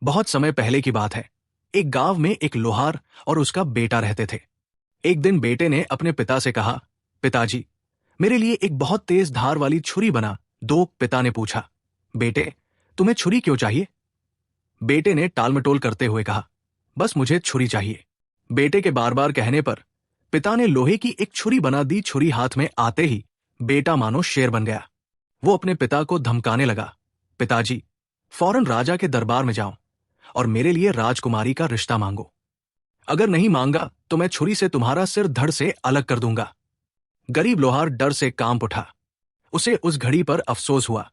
बहुत समय पहले की बात है। एक गांव में एक लोहार और उसका बेटा रहते थे। एक दिन बेटे ने अपने पिता से कहा, पिताजी, मेरे लिए एक बहुत तेज धार वाली छुरी बना दो। पिता ने पूछा, बेटे, तुम्हें छुरी क्यों चाहिए? बेटे ने टालमटोल करते हुए कहा, बस मुझे छुरी चाहिए। बेटे के बार बार कहने पर पिता ने लोहे की एक छुरी बना दी। छुरी हाथ में आते ही बेटा मानो शेर बन गया। वो अपने पिता को धमकाने लगा, पिताजी, फौरन राजा के दरबार में जाओ और मेरे लिए राजकुमारी का रिश्ता मांगो। अगर नहीं मांगा तो मैं छुरी से तुम्हारा सिर धड़ से अलग कर दूंगा। गरीब लोहार डर से कांप उठा। उसे उस घड़ी पर अफसोस हुआ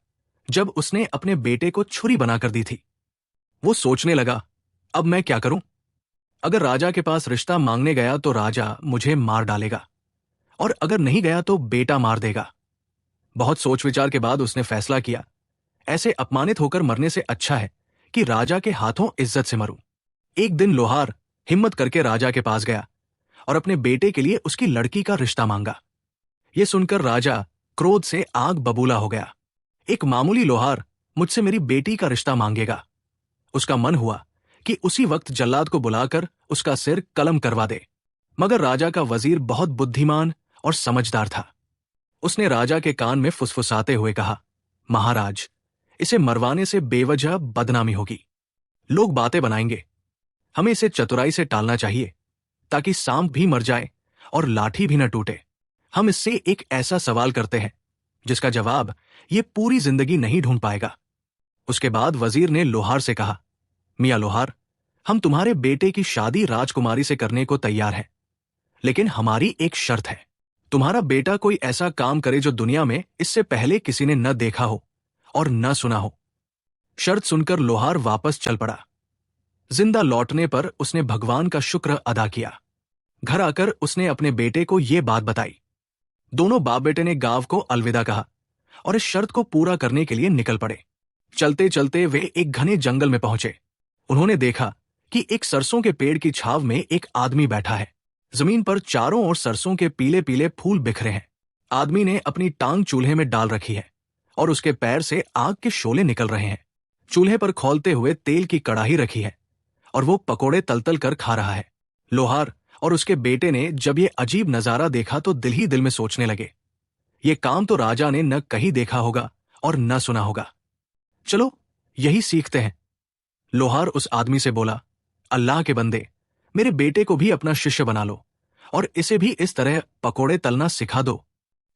जब उसने अपने बेटे को छुरी बनाकर दी थी। वो सोचने लगा, अब मैं क्या करूं? अगर राजा के पास रिश्ता मांगने गया तो राजा मुझे मार डालेगा, और अगर नहीं गया तो बेटा मार देगा। बहुत सोच विचार के बाद उसने फैसला किया, ऐसे अपमानित होकर मरने से अच्छा है कि राजा के हाथों इज्जत से मरूं। एक दिन लोहार हिम्मत करके राजा के पास गया और अपने बेटे के लिए उसकी लड़की का रिश्ता मांगा। यह सुनकर राजा क्रोध से आग बबूला हो गया। एक मामूली लोहार मुझसे मेरी बेटी का रिश्ता मांगेगा। उसका मन हुआ कि उसी वक्त जल्लाद को बुलाकर उसका सिर कलम करवा दे। मगर राजा का वजीर बहुत बुद्धिमान और समझदार था। उसने राजा के कान में फुसफुसाते हुए कहा, महाराज, इसे मरवाने से बेवजह बदनामी होगी। लोग बातें बनाएंगे। हमें इसे चतुराई से टालना चाहिए ताकि सांप भी मर जाए और लाठी भी न टूटे। हम इससे एक ऐसा सवाल करते हैं जिसका जवाब ये पूरी जिंदगी नहीं ढूंढ पाएगा। उसके बाद वजीर ने लोहार से कहा, मियां लोहार, हम तुम्हारे बेटे की शादी राजकुमारी से करने को तैयार हैं, लेकिन हमारी एक शर्त है। तुम्हारा बेटा कोई ऐसा काम करे जो दुनिया में इससे पहले किसी ने न देखा हो और न सुना हो। शर्त सुनकर लोहार वापस चल पड़ा। जिंदा लौटने पर उसने भगवान का शुक्र अदा किया। घर आकर उसने अपने बेटे को यह बात बताई। दोनों बाप बेटे ने गांव को अलविदा कहा और इस शर्त को पूरा करने के लिए निकल पड़े। चलते चलते वे एक घने जंगल में पहुंचे। उन्होंने देखा कि एक सरसों के पेड़ की छाव में एक आदमी बैठा है। जमीन पर चारों ओर सरसों के पीले पीले फूल बिखरे हैं। आदमी ने अपनी टांग चूल्हे में डाल रखी है और उसके पैर से आग के शोले निकल रहे हैं। चूल्हे पर खौलते हुए तेल की कड़ाही रखी है और वो पकोड़े तलतल कर खा रहा है। लोहार और उसके बेटे ने जब ये अजीब नजारा देखा तो दिल ही दिल में सोचने लगे, ये काम तो राजा ने न कहीं देखा होगा और न सुना होगा। चलो यही सीखते हैं। लोहार उस आदमी से बोला, अल्लाह के बंदे, मेरे बेटे को भी अपना शिष्य बना लो और इसे भी इस तरह पकोड़े तलना सिखा दो।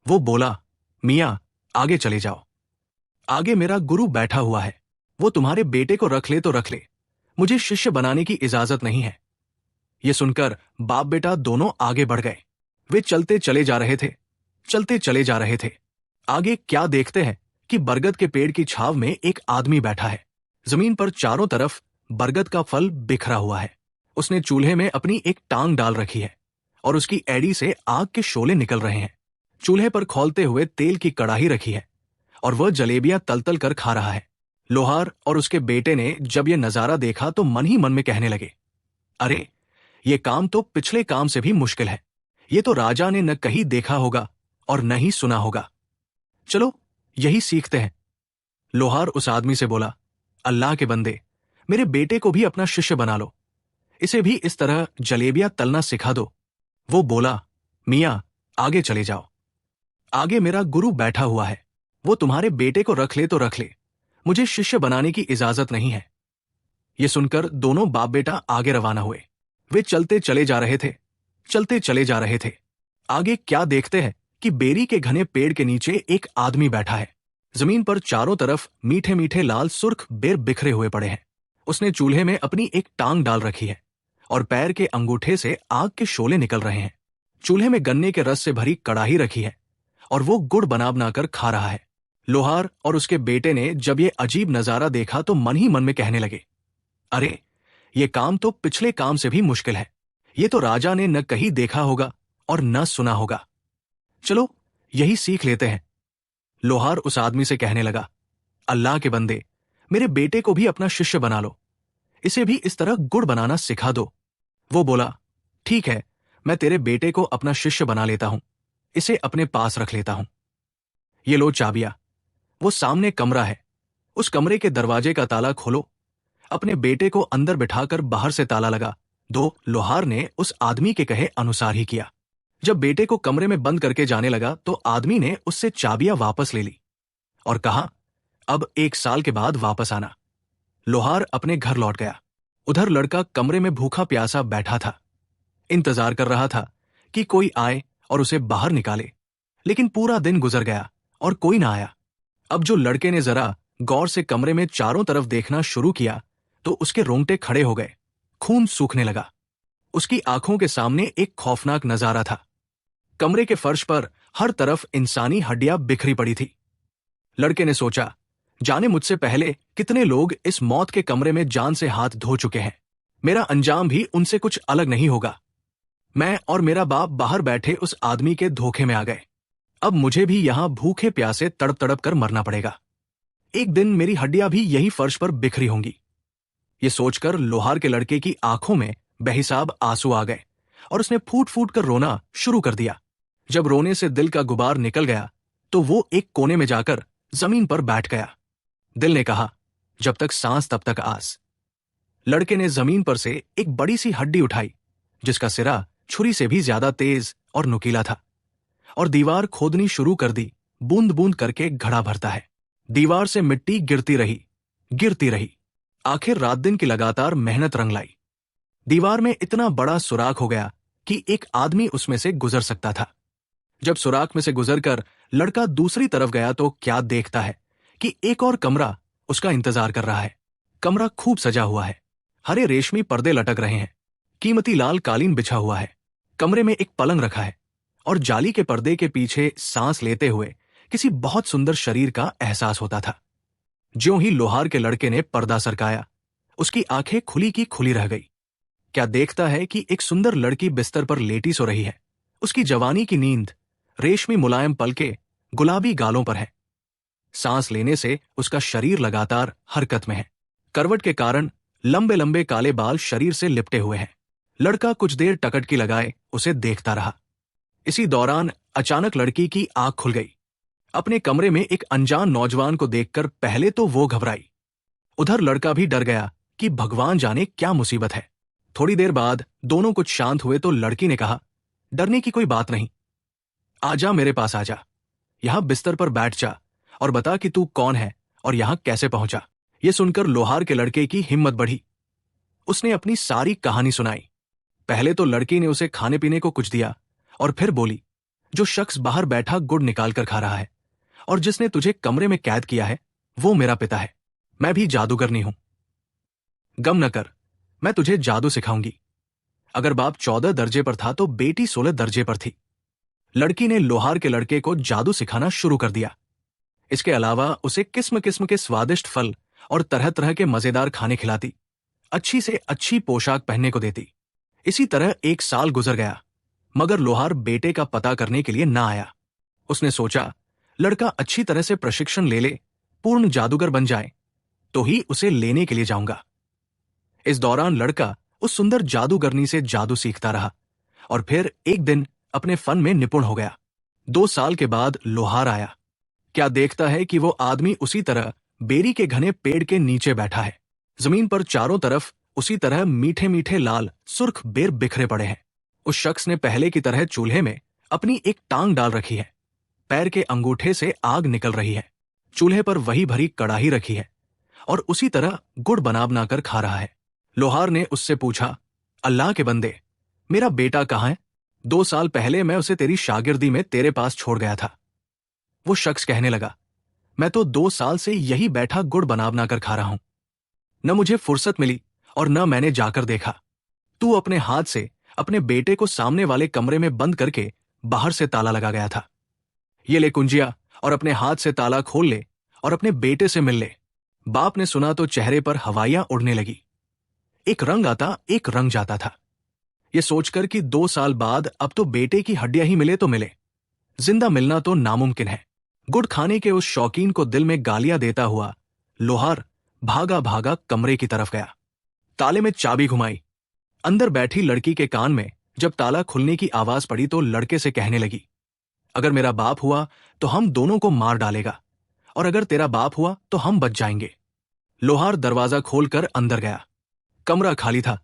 वो बोला, मियां, आगे चले जाओ। आगे मेरा गुरु बैठा हुआ है। वो तुम्हारे बेटे को रख ले तो रख ले, मुझे शिष्य बनाने की इजाजत नहीं है। ये सुनकर बाप बेटा दोनों आगे बढ़ गए। वे चलते चले जा रहे थे, चलते चले जा रहे थे। आगे क्या देखते हैं कि बरगद के पेड़ की छाव में एक आदमी बैठा है। जमीन पर चारों तरफ बरगद का फल बिखरा हुआ है। उसने चूल्हे में अपनी एक टांग डाल रखी है और उसकी एड़ी से आग के शोले निकल रहे हैं। चूल्हे पर खौलते हुए तेल की कड़ाही रखी है और वह जलेबियां तलतल कर खा रहा है। लोहार और उसके बेटे ने जब यह नजारा देखा तो मन ही मन में कहने लगे, अरे, ये काम तो पिछले काम से भी मुश्किल है। ये तो राजा ने न कहीं देखा होगा और न ही सुना होगा। चलो यही सीखते हैं। लोहार उस आदमी से बोला, अल्लाह के बंदे, मेरे बेटे को भी अपना शिष्य बना लो, इसे भी इस तरह जलेबियां तलना सिखा दो। वो बोला, मियां, आगे चले जाओ। आगे मेरा गुरु बैठा हुआ है। वो तुम्हारे बेटे को रख ले तो रख ले, मुझे शिष्य बनाने की इजाजत नहीं है। ये सुनकर दोनों बाप बेटा आगे रवाना हुए। वे चलते चले जा रहे थे, चलते चले जा रहे थे। आगे क्या देखते हैं कि बेरी के घने पेड़ के नीचे एक आदमी बैठा है। जमीन पर चारों तरफ मीठे मीठे लाल सुर्ख बेर बिखरे हुए पड़े हैं। उसने चूल्हे में अपनी एक टांग डाल रखी है और पैर के अंगूठे से आग के शोले निकल रहे हैं। चूल्हे में गन्ने के रस से भरी कड़ाही रखी है और वो गुड़ बना बनाकर खा रहा है। लोहार और उसके बेटे ने जब ये अजीब नजारा देखा तो मन ही मन में कहने लगे, अरे, ये काम तो पिछले काम से भी मुश्किल है। ये तो राजा ने न कहीं देखा होगा और न सुना होगा। चलो यही सीख लेते हैं। लोहार उस आदमी से कहने लगा, अल्लाह के बंदे, मेरे बेटे को भी अपना शिष्य बना लो, इसे भी इस तरह गुड़ बनाना सिखा दो। वो बोला, ठीक है, मैं तेरे बेटे को अपना शिष्य बना लेता हूं, इसे अपने पास रख लेता हूं। ये लो चाबियां। वो सामने कमरा है, उस कमरे के दरवाजे का ताला खोलो अपने बेटे को अंदर बिठाकर बाहर से ताला लगा। दो लोहार ने उस आदमी के कहे अनुसार ही किया। जब बेटे को कमरे में बंद करके जाने लगा तो आदमी ने उससे चाबियां वापस ले ली और कहा, अब 1 साल के बाद वापस आना। लोहार अपने घर लौट गया। उधर लड़का कमरे में भूखा प्यासा बैठा था, इंतजार कर रहा था कि कोई आए और उसे बाहर निकाले। लेकिन पूरा दिन गुजर गया और कोई ना आया। अब जो लड़के ने जरा गौर से कमरे में चारों तरफ देखना शुरू किया तो उसके रोंगटे खड़े हो गए, खून सूखने लगा। उसकी आंखों के सामने एक खौफनाक नजारा था। कमरे के फर्श पर हर तरफ इंसानी हड्डियां बिखरी पड़ी थी। लड़के ने सोचा, जाने मुझसे पहले कितने लोग इस मौत के कमरे में जान से हाथ धो चुके हैं। मेरा अंजाम भी उनसे कुछ अलग नहीं होगा। मैं और मेरा बाप बाहर बैठे उस आदमी के धोखे में आ गए। अब मुझे भी यहां भूखे प्यासे तड़प तड़प कर मरना पड़ेगा। एक दिन मेरी हड्डियां भी यही फर्श पर बिखरी होंगी। ये सोचकर लोहार के लड़के की आंखों में बेहिसाब आंसू आ गए और उसने फूट फूट कर रोना शुरू कर दिया। जब रोने से दिल का गुबार निकल गया तो वो एक कोने में जाकर जमीन पर बैठ गया। दिल ने कहा, जब तक सांस तब तक आस। लड़के ने जमीन पर से एक बड़ी सी हड्डी उठाई जिसका सिरा छुरी से भी ज्यादा तेज और नुकीला था और दीवार खोदनी शुरू कर दी। बूंद बूंद करके घड़ा भरता है। दीवार से मिट्टी गिरती रही। आखिर रात दिन की लगातार मेहनत रंग लाई। दीवार में इतना बड़ा सुराख हो गया कि एक आदमी उसमें से गुजर सकता था। जब सुराख में से गुजरकर लड़का दूसरी तरफ गया तो क्या देखता है कि एक और कमरा उसका इंतजार कर रहा है। कमरा खूब सजा हुआ है। हरे रेशमी पर्दे लटक रहे हैं। कीमती लाल कालीन बिछा हुआ है। कमरे में एक पलंग रखा है और जाली के पर्दे के पीछे सांस लेते हुए किसी बहुत सुंदर शरीर का एहसास होता था। ज्यों ही लोहार के लड़के ने पर्दा सरकाया, उसकी आंखें खुली की खुली रह गई। क्या देखता है कि एक सुंदर लड़की बिस्तर पर लेटी सो रही है। उसकी जवानी की नींद रेशमी मुलायम पलके गुलाबी गालों पर है। सांस लेने से उसका शरीर लगातार हरकत में है। करवट के कारण लंबे लंबे काले बाल शरीर से लिपटे हुए हैं। लड़का कुछ देर टकटकी लगाए उसे देखता रहा। इसी दौरान अचानक लड़की की आंख खुल गई। अपने कमरे में एक अनजान नौजवान को देखकर पहले तो वो घबराई, उधर लड़का भी डर गया कि भगवान जाने क्या मुसीबत है। थोड़ी देर बाद दोनों कुछ शांत हुए तो लड़की ने कहा, डरने की कोई बात नहीं, आजा मेरे पास आजा। यहां बिस्तर पर बैठ जा और बता कि तू कौन है और यहां कैसे पहुंचा। यह सुनकर लोहार के लड़के की हिम्मत बढ़ी। उसने अपनी सारी कहानी सुनाई। पहले तो लड़की ने उसे खाने पीने को कुछ दिया और फिर बोली, जो शख्स बाहर बैठा गुड़ निकाल कर खा रहा है और जिसने तुझे कमरे में कैद किया है वो मेरा पिता है। मैं भी जादूगरनी हूं। गम न कर, मैं तुझे जादू सिखाऊंगी। अगर बाप 14 दर्जे पर था तो बेटी 16 दर्जे पर थी। लड़की ने लोहार के लड़के को जादू सिखाना शुरू कर दिया। इसके अलावा उसे किस्म किस्म के स्वादिष्ट फल और तरह तरह के मजेदार खाने खिलाती, अच्छी से अच्छी पोशाक पहनने को देती। इसी तरह 1 साल गुजर गया मगर लोहार बेटे का पता करने के लिए ना आया। उसने सोचा, लड़का अच्छी तरह से प्रशिक्षण ले ले, पूर्ण जादूगर बन जाए तो ही उसे लेने के लिए जाऊंगा। इस दौरान लड़का उस सुंदर जादूगरनी से जादू सीखता रहा और फिर एक दिन अपने फन में निपुण हो गया। 2 साल के बाद लोहार आया। क्या देखता है कि वो आदमी उसी तरह बेरी के घने पेड़ के नीचे बैठा है। जमीन पर चारों तरफ उसी तरह मीठे मीठे लाल सुर्ख बेर बिखरे पड़े हैं। उस शख्स ने पहले की तरह चूल्हे में अपनी एक टांग डाल रखी है। पैर के अंगूठे से आग निकल रही है। चूल्हे पर वही भरी कड़ाही रखी है और उसी तरह गुड़ बना बनाकर खा रहा है। लोहार ने उससे पूछा, अल्लाह के बंदे, मेरा बेटा कहाँ है? 2 साल पहले मैं उसे तेरी शागिर्दी में तेरे पास छोड़ गया था। वो शख्स कहने लगा, मैं तो 2 साल से यही बैठा गुड़ बना बनाकर खा रहा हूं। न मुझे फुर्सत मिली और न मैंने जाकर देखा। तू अपने हाथ से अपने बेटे को सामने वाले कमरे में बंद करके बाहर से ताला लगा गया था। ये ले कुंजिया और अपने हाथ से ताला खोल ले और अपने बेटे से मिल ले। बाप ने सुना तो चेहरे पर हवाइयां उड़ने लगी। एक रंग आता एक रंग जाता था। ये सोचकर कि 2 साल बाद अब तो बेटे की हड्डियां ही मिले तो मिले, जिंदा मिलना तो नामुमकिन है। गुड़ खाने के उस शौकीन को दिल में गालियां देता हुआ लोहार भागा भागा कमरे की तरफ गया। ताले में चाबी घुमाई। अंदर बैठी लड़की के कान में जब ताला खुलने की आवाज पड़ी तो लड़के से कहने लगी, अगर मेरा बाप हुआ तो हम दोनों को मार डालेगा और अगर तेरा बाप हुआ तो हम बच जाएंगे। लोहार दरवाजा खोलकर अंदर गया। कमरा खाली था।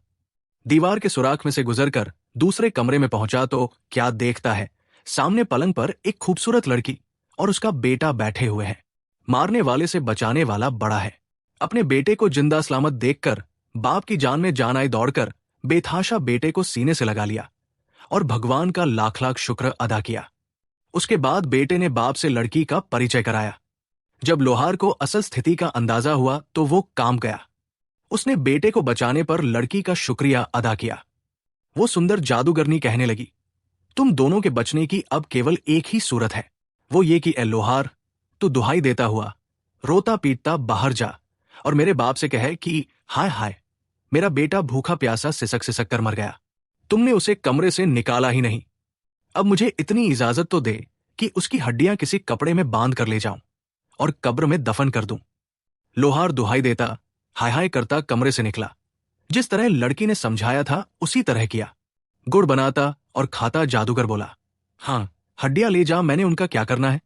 दीवार के सुराख में से गुजरकर दूसरे कमरे में पहुंचा तो क्या देखता है, सामने पलंग पर एक खूबसूरत लड़की और उसका बेटा बैठे हुए हैं। मारने वाले से बचाने वाला बड़ा है। अपने बेटे को जिंदा सलामत देखकर बाप की जान में जान आई दौड़कर बेतहाशा बेटे को सीने से लगा लिया और भगवान का लाख लाख शुक्र अदा किया। उसके बाद बेटे ने बाप से लड़की का परिचय कराया। जब लोहार को असल स्थिति का अंदाजा हुआ तो वो काम गया। उसने बेटे को बचाने पर लड़की का शुक्रिया अदा किया। वो सुंदर जादूगरनी कहने लगी, तुम दोनों के बचने की अब केवल एक ही सूरत है, वो ये कि ए लोहार, तू दुहाई देता हुआ रोता पीटता बाहर जा और मेरे बाप से कहे कि हाय हाय, मेरा बेटा भूखा प्यासा सिसक सिसक कर मर गया। तुमने उसे कमरे से निकाला ही नहीं। अब मुझे इतनी इजाजत तो दे कि उसकी हड्डियां किसी कपड़े में बांध कर ले जाऊं और कब्र में दफन कर दूं। लोहार दुहाई देता, हाय हाय करता कमरे से निकला। जिस तरह लड़की ने समझाया था उसी तरह किया। गुड़ बनाता और खाता जादूगर बोला, हाँ, हड्डियां ले जा, मैंने उनका क्या करना है।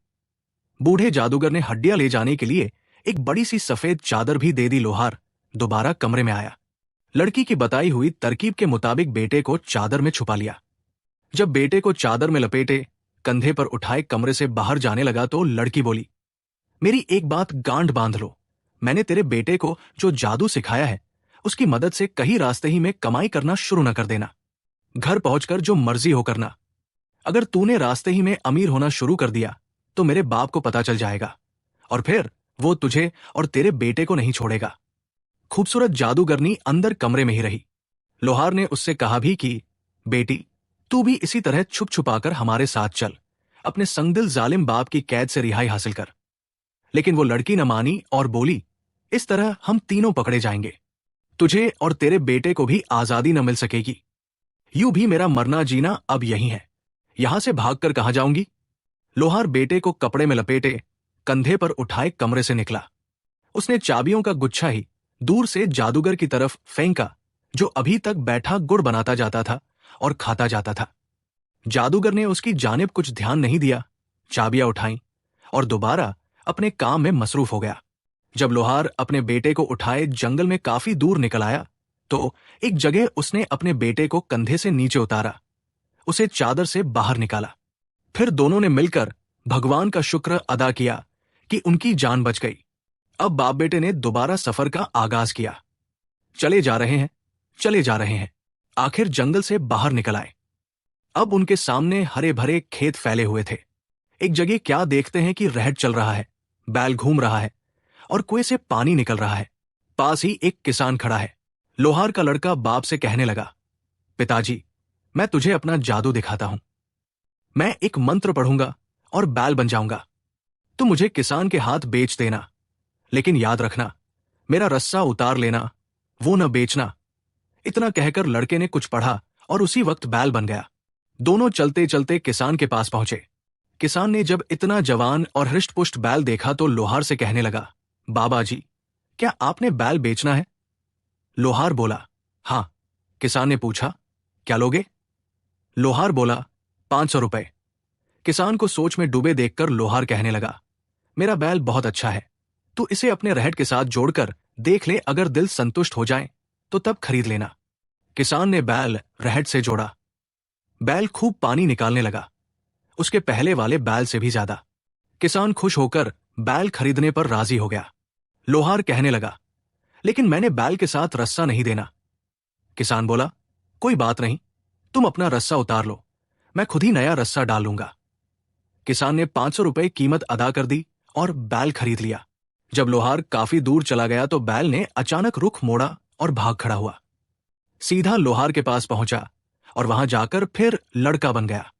बूढ़े जादूगर ने हड्डियां ले जाने के लिए एक बड़ी सी सफेद चादर भी दे दी। लोहार दोबारा कमरे में आया। लड़की की बताई हुई तरकीब के मुताबिक बेटे को चादर में छुपा लिया। जब बेटे को चादर में लपेटे कंधे पर उठाए कमरे से बाहर जाने लगा तो लड़की बोली, मेरी एक बात गांठ बांध लो, मैंने तेरे बेटे को जो जादू सिखाया है उसकी मदद से कहीं रास्ते ही में कमाई करना शुरू न कर देना। घर पहुंचकर जो मर्जी हो करना। अगर तूने रास्ते ही में अमीर होना शुरू कर दिया तो मेरे बाप को पता चल जाएगा और फिर वो तुझे और तेरे बेटे को नहीं छोड़ेगा। खूबसूरत जादूगरनी अंदर कमरे में ही रही। लोहार ने उससे कहा भी कि बेटी, तू भी इसी तरह छुप छुपाकर हमारे साथ चल, अपने संगदिल जालिम बाप की कैद से रिहाई हासिल कर। लेकिन वो लड़की न मानी और बोली, इस तरह हम तीनों पकड़े जाएंगे, तुझे और तेरे बेटे को भी आजादी न मिल सकेगी। यूं भी मेरा मरना जीना अब यही है, यहां से भागकर कहां जाऊंगी। लोहार बेटे को कपड़े में लपेटे कंधे पर उठाए कमरे से निकला। उसने चाबियों का गुच्छा ही दूर से जादूगर की तरफ फेंका जो अभी तक बैठा गुड़ बनाता जाता था और खाता जाता था। जादूगर ने उसकी जानिब कुछ ध्यान नहीं दिया, चाबियां उठाईं और दोबारा अपने काम में मसरूफ हो गया। जब लोहार अपने बेटे को उठाए जंगल में काफी दूर निकल आया तो एक जगह उसने अपने बेटे को कंधे से नीचे उतारा, उसे चादर से बाहर निकाला। फिर दोनों ने मिलकर भगवान का शुक्र अदा किया कि उनकी जान बच गई। अब बाप बेटे ने दोबारा सफर का आगाज किया। चले जा रहे हैं, चले जा रहे हैं, आखिर जंगल से बाहर निकल आए। अब उनके सामने हरे भरे खेत फैले हुए थे। एक जगह क्या देखते हैं कि रहट चल रहा है, बैल घूम रहा है और कुएं से पानी निकल रहा है। पास ही एक किसान खड़ा है। लोहार का लड़का बाप से कहने लगा, पिताजी, मैं तुझे अपना जादू दिखाता हूं। मैं एक मंत्र पढ़ूंगा और बैल बन जाऊंगा। तू मुझे किसान के हाथ बेच देना, लेकिन याद रखना, मेरा रस्सा उतार लेना, वो न बेचना। इतना कहकर लड़के ने कुछ पढ़ा और उसी वक्त बैल बन गया। दोनों चलते चलते किसान के पास पहुंचे। किसान ने जब इतना जवान और हृष्टपुष्ट बैल देखा तो लोहार से कहने लगा, बाबा जी, क्या आपने बैल बेचना है? लोहार बोला, हाँ। किसान ने पूछा, क्या लोगे? लोहार बोला, 500 रुपए। किसान को सोच में डूबे देखकर लोहार कहने लगा, मेरा बैल बहुत अच्छा है, तू इसे अपने रहट के साथ जोड़कर देख ले, अगर दिल संतुष्ट हो जाए तो तब खरीद लेना। किसान ने बैल रहट से जोड़ा। बैल खूब पानी निकालने लगा, उसके पहले वाले बैल से भी ज्यादा। किसान खुश होकर बैल खरीदने पर राजी हो गया। लोहार कहने लगा, लेकिन मैंने बैल के साथ रस्सा नहीं देना। किसान बोला, कोई बात नहीं, तुम अपना रस्सा उतार लो, मैं खुद ही नया रस्सा डाल लूंगा। किसान ने 500 रुपए कीमत अदा कर दी और बैल खरीद लिया। जब लोहार काफी दूर चला गया तो बैल ने अचानक रुख मोड़ा और भाग खड़ा हुआ। सीधा लोहार के पास पहुंचा और वहां जाकर फिर लड़का बन गया।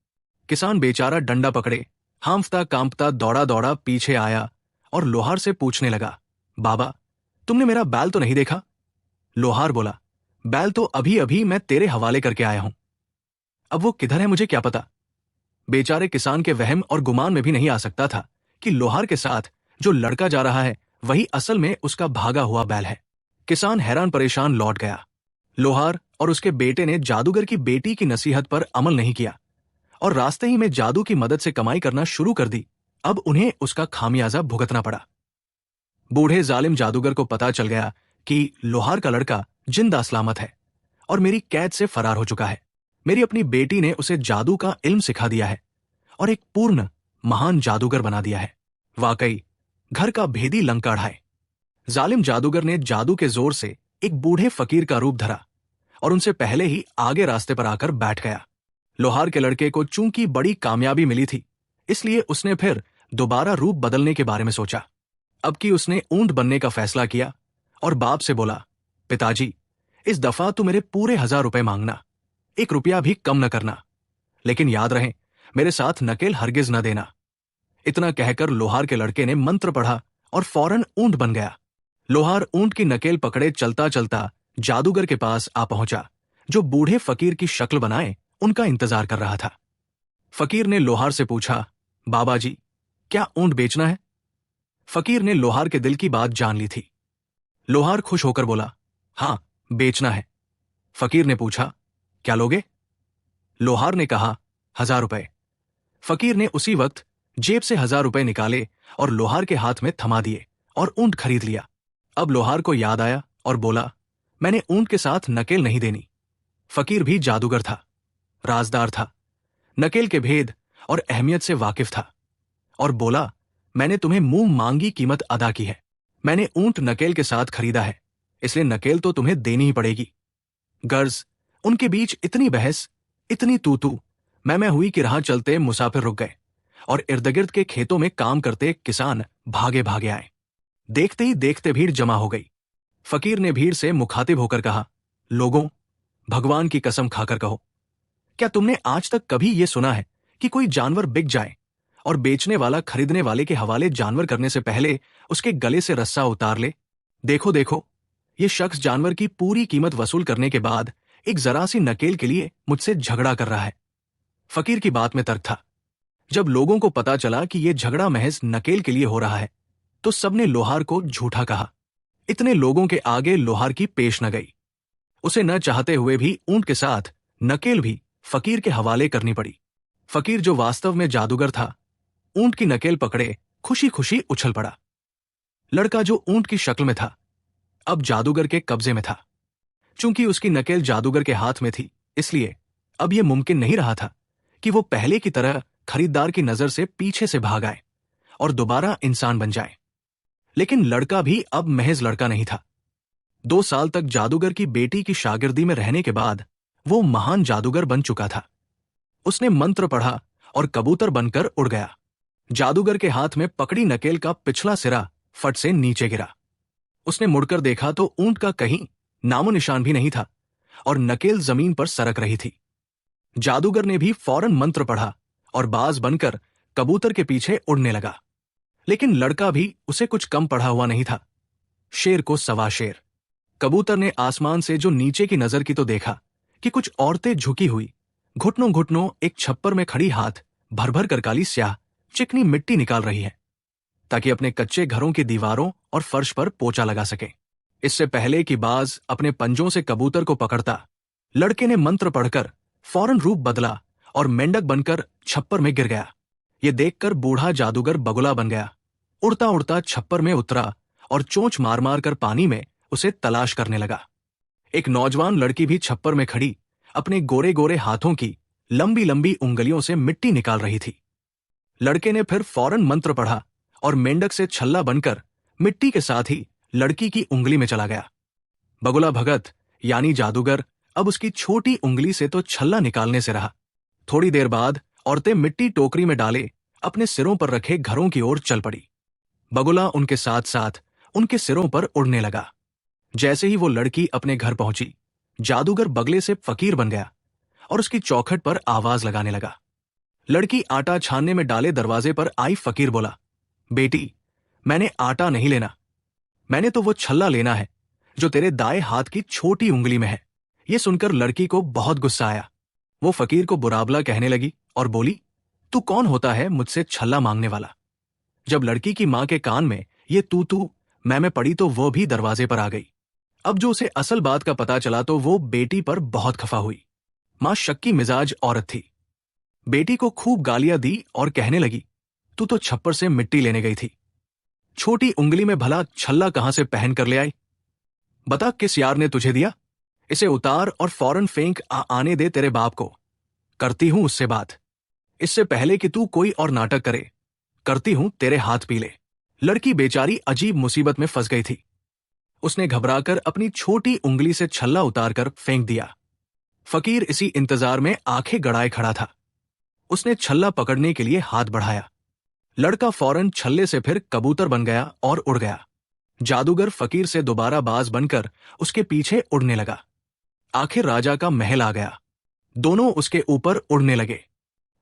किसान बेचारा डंडा पकड़े हांफता कांपता दौड़ा दौड़ा पीछे आया और लोहार से पूछने लगा, बाबा, तुमने मेरा बैल तो नहीं देखा? लोहार बोला, बैल तो अभी अभी मैं तेरे हवाले करके आया हूं, अब वो किधर है मुझे क्या पता। बेचारे किसान के वहम और गुमान में भी नहीं आ सकता था कि लोहार के साथ जो लड़का जा रहा है वही असल में उसका भागा हुआ बैल है। किसान हैरान परेशान लौट गया। लोहार और उसके बेटे ने जादूगर की बेटी की नसीहत पर अमल नहीं किया और रास्ते ही में जादू की मदद से कमाई करना शुरू कर दी। अब उन्हें उसका खामियाजा भुगतना पड़ा। बूढ़े जालिम जादूगर को पता चल गया कि लोहार का लड़का जिंदा सलामत है और मेरी कैद से फरार हो चुका है। मेरी अपनी बेटी ने उसे जादू का इल्म सिखा दिया है और एक पूर्ण महान जादूगर बना दिया है। वाकई घर का भेदी लंका ढाए। जालिम जादूगर ने जादू के जोर से एक बूढ़े फकीर का रूप धरा और उनसे पहले ही आगे रास्ते पर आकर बैठ गया। लोहार के लड़के को चूंकि बड़ी कामयाबी मिली थी, इसलिए उसने फिर दोबारा रूप बदलने के बारे में सोचा। अब कि उसने ऊंट बनने का फैसला किया और बाप से बोला, पिताजी, इस दफा तो मेरे पूरे 1000 रुपए मांगना, 1 रुपया भी कम न करना, लेकिन याद रहे मेरे साथ नकेल हरगिज न देना। इतना कहकर लोहार के लड़के ने मंत्र पढ़ा और फौरन ऊंट बन गया। लोहार ऊंट की नकेल पकड़े चलता चलता जादूगर के पास आ पहुंचा, जो बूढ़े फकीर की शक्ल बनाए उनका इंतजार कर रहा था। फकीर ने लोहार से पूछा, बाबा जी, क्या ऊंट बेचना है? फकीर ने लोहार के दिल की बात जान ली थी। लोहार खुश होकर बोला, हां, बेचना है। फकीर ने पूछा, क्या लोगे? लोहार ने कहा, 1000 रुपए। फकीर ने उसी वक्त जेब से 1000 रुपए निकाले और लोहार के हाथ में थमा दिए और ऊंट खरीद लिया। अब लोहार को याद आया और बोला, मैंने ऊंट के साथ नकेल नहीं देनी। फकीर भी जादूगर था, राजदार था, नकेल के भेद और अहमियत से वाकिफ था और बोला, मैंने तुम्हें मुंह मांगी कीमत अदा की है। मैंने ऊंट नकेल के साथ खरीदा है, इसलिए नकेल तो तुम्हें देनी ही पड़ेगी। गर्ज उनके बीच इतनी बहस, इतनी तू मैं हुई कि राह चलते मुसाफिर रुक गए और इर्द गिर्द के खेतों में काम करते किसान भागे भागे आए। देखते ही देखते भीड़ जमा हो गई। फकीर ने भीड़ से मुखातिब होकर कहा, लोगों, भगवान की कसम खाकर कहो, क्या तुमने आज तक कभी यह सुना है कि कोई जानवर बिक जाए और बेचने वाला खरीदने वाले के हवाले जानवर करने से पहले उसके गले से रस्सा उतार ले? देखो देखो, यह शख्स जानवर की पूरी कीमत वसूल करने के बाद एक जरा सी नकेल के लिए मुझसे झगड़ा कर रहा है। फकीर की बात में तर्क था। जब लोगों को पता चला कि यह झगड़ा महज नकेल के लिए हो रहा है, तो सबने लोहार को झूठा कहा। इतने लोगों के आगे लोहार की पेश न गई। उसे न चाहते हुए भी ऊंट के साथ नकेल भी फकीर के हवाले करनी पड़ी। फकीर, जो वास्तव में जादूगर था, ऊंट की नकेल पकड़े खुशी खुशी उछल पड़ा। लड़का, जो ऊंट की शक्ल में था, अब जादूगर के कब्जे में था। चूंकि उसकी नकेल जादूगर के हाथ में थी, इसलिए अब यह मुमकिन नहीं रहा था कि वो पहले की तरह खरीदार की नजर से पीछे से भाग आए और दोबारा इंसान बन जाए। लेकिन लड़का भी अब महज लड़का नहीं था। 2 साल तक जादूगर की बेटी की शागिर्दी में रहने के बाद वो महान जादूगर बन चुका था। उसने मंत्र पढ़ा और कबूतर बनकर उड़ गया। जादूगर के हाथ में पकड़ी नकेल का पिछला सिरा फट से नीचे गिरा। उसने मुड़कर देखा तो ऊंट का कहीं नामो निशान भी नहीं था और नकेल जमीन पर सरक रही थी। जादूगर ने भी फौरन मंत्र पढ़ा और बाज बनकर कबूतर के पीछे उड़ने लगा। लेकिन लड़का भी उसे कुछ कम पढ़ा हुआ नहीं था। शेर को सवा शेर। कबूतर ने आसमान से जो नीचे की नजर की तो देखा कि कुछ औरतें झुकी हुई घुटनों घुटनों एक छप्पर में खड़ी हाथ भर भर कर काली स्याह चिकनी मिट्टी निकाल रही है, ताकि अपने कच्चे घरों की दीवारों और फर्श पर पोचा लगा सके। इससे पहले कि बाज अपने पंजों से कबूतर को पकड़ता, लड़के ने मंत्र पढ़कर फौरन रूप बदला और मेंढक बनकर छप्पर में गिर गया। ये देखकर बूढ़ा जादूगर बगुला बन गया। उड़ता उड़ता छप्पर में उतरा और चोंच मार मार कर पानी में उसे तलाश करने लगा। एक नौजवान लड़की भी छप्पर में खड़ी अपने गोरे गोरे हाथों की लंबी लंबी उंगलियों से मिट्टी निकाल रही थी। लड़के ने फिर फौरन मंत्र पढ़ा और मेंढक से छल्ला बनकर मिट्टी के साथ ही लड़की की उंगली में चला गया। बगुला भगत यानी जादूगर अब उसकी छोटी उंगली से तो छल्ला निकालने से रहा। थोड़ी देर बाद औरतें मिट्टी टोकरी में डाले अपने सिरों पर रखे घरों की ओर चल पड़ी। बगुला उनके साथ साथ उनके सिरों पर उड़ने लगा। जैसे ही वो लड़की अपने घर पहुंची, जादूगर बगले से फकीर बन गया और उसकी चौखट पर आवाज लगाने लगा। लड़की आटा छानने में डाले दरवाजे पर आई। फकीर बोला, बेटी, मैंने आटा नहीं लेना, मैंने तो वो छल्ला लेना है जो तेरे दाएं हाथ की छोटी उंगली में है। ये सुनकर लड़की को बहुत गुस्सा आया। वो फकीर को बुराबला कहने लगी और बोली, तू कौन होता है मुझसे छल्ला मांगने वाला? जब लड़की की मां के कान में ये तू मैं पड़ी तो वो भी दरवाजे पर आ गई। अब जो उसे असल बात का पता चला तो वो बेटी पर बहुत खफा हुई। मां शक्की मिजाज औरत थी। बेटी को खूब गालियां दी और कहने लगी, तू तो छप्पर से मिट्टी लेने गई थी। छोटी उंगली में भला छल्ला कहां से पहन कर ले आई? बता, किस यार ने तुझे दिया? इसे उतार और फौरन फेंक आने दे तेरे बाप को। करती हूं उससे बात। इससे पहले कि तू कोई और नाटक करे, करती हूं तेरे हाथ पीले। लड़की बेचारी अजीब मुसीबत में फंस गई थी। उसने घबराकर अपनी छोटी उंगली से छल्ला उतारकर फेंक दिया। फकीर इसी इंतजार में आंखें गड़ाए खड़ा था। उसने छल्ला पकड़ने के लिए हाथ बढ़ाया। लड़का फौरन छल्ले से फिर कबूतर बन गया और उड़ गया। जादूगर फकीर से दोबारा बाज बनकर उसके पीछे उड़ने लगा। आखिर राजा का महल आ गया। दोनों उसके ऊपर उड़ने लगे।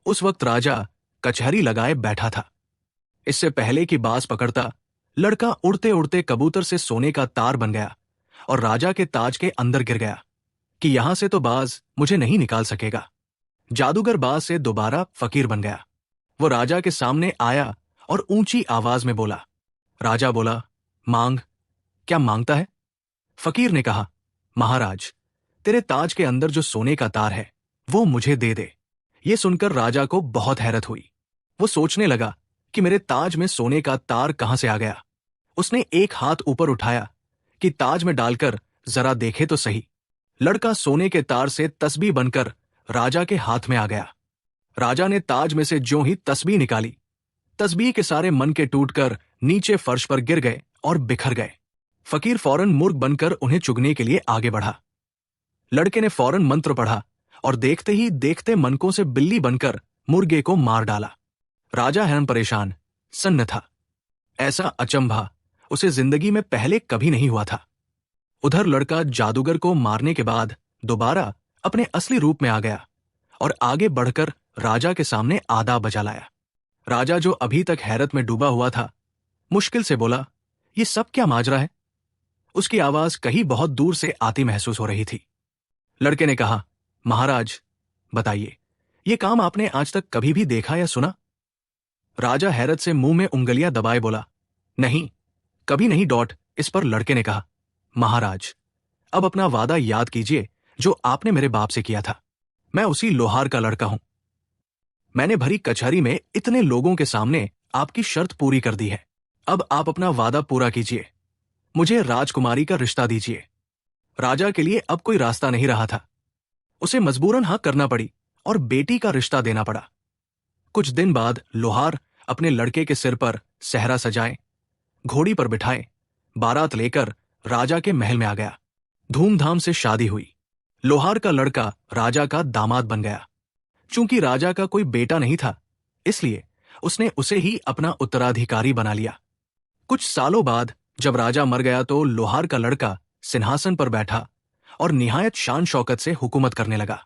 उस वक्त राजा कचहरी लगाए बैठा था। इससे पहले कि बाज पकड़ता, लड़का उड़ते उड़ते कबूतर से सोने का तार बन गया और राजा के ताज के अंदर गिर गया कि यहां से तो बाज मुझे नहीं निकाल सकेगा। जादूगर बाज से दोबारा फकीर बन गया। वो राजा के सामने आया और ऊंची आवाज में बोला। राजा बोला, मांग। क्या मांगता है? फकीर ने कहा, महाराज, तेरे ताज के अंदर जो सोने का तार है वो मुझे दे दे। ये सुनकर राजा को बहुत हैरत हुई। वो सोचने लगा कि मेरे ताज में सोने का तार कहां से आ गया। उसने एक हाथ ऊपर उठाया कि ताज में डालकर जरा देखे तो सही। लड़का सोने के तार से तस्बीह बनकर राजा के हाथ में आ गया। राजा ने ताज में से ज्यों ही तस्बीह निकाली, तस्बीह के सारे मन के टूटकर नीचे फर्श पर गिर गए और बिखर गए। फकीर फौरन मुर्ग बनकर उन्हें चुगने के लिए आगे बढ़ा। लड़के ने फौरन मंत्र पढ़ा और देखते ही देखते मनकों से बिल्ली बनकर मुर्गे को मार डाला। राजा हैरान परेशान सन्न था। ऐसा अचंभा उसे जिंदगी में पहले कभी नहीं हुआ था। उधर लड़का जादूगर को मारने के बाद दोबारा अपने असली रूप में आ गया और आगे बढ़कर राजा के सामने आदाब बजा लाया। राजा, जो अभी तक हैरत में डूबा हुआ था, मुश्किल से बोला, ये सब क्या माजरा है? उसकी आवाज कहीं बहुत दूर से आती महसूस हो रही थी। लड़के ने कहा, महाराज, बताइए, ये काम आपने आज तक कभी भी देखा या सुना? राजा हैरत से मुंह में उंगलियां दबाए बोला, नहीं, कभी नहीं। इस पर लड़के ने कहा, महाराज, अब अपना वादा याद कीजिए जो आपने मेरे बाप से किया था। मैं उसी लोहार का लड़का हूं। मैंने भरी कचहरी में इतने लोगों के सामने आपकी शर्त पूरी कर दी है। अब आप अपना वादा पूरा कीजिए, मुझे राजकुमारी का रिश्ता दीजिए। राजा के लिए अब कोई रास्ता नहीं रहा था। उसे मजबूरन हाँ करना पड़ी और बेटी का रिश्ता देना पड़ा। कुछ दिन बाद लोहार अपने लड़के के सिर पर सहरा सजाए, घोड़ी पर बिठाए, बारात लेकर राजा के महल में आ गया। धूमधाम से शादी हुई। लोहार का लड़का राजा का दामाद बन गया। चूंकि राजा का कोई बेटा नहीं था, इसलिए उसने उसे ही अपना उत्तराधिकारी बना लिया। कुछ सालों बाद जब राजा मर गया तो लोहार का लड़का सिंहासन पर बैठा और निहायत शान शौकत से हुकूमत करने लगा।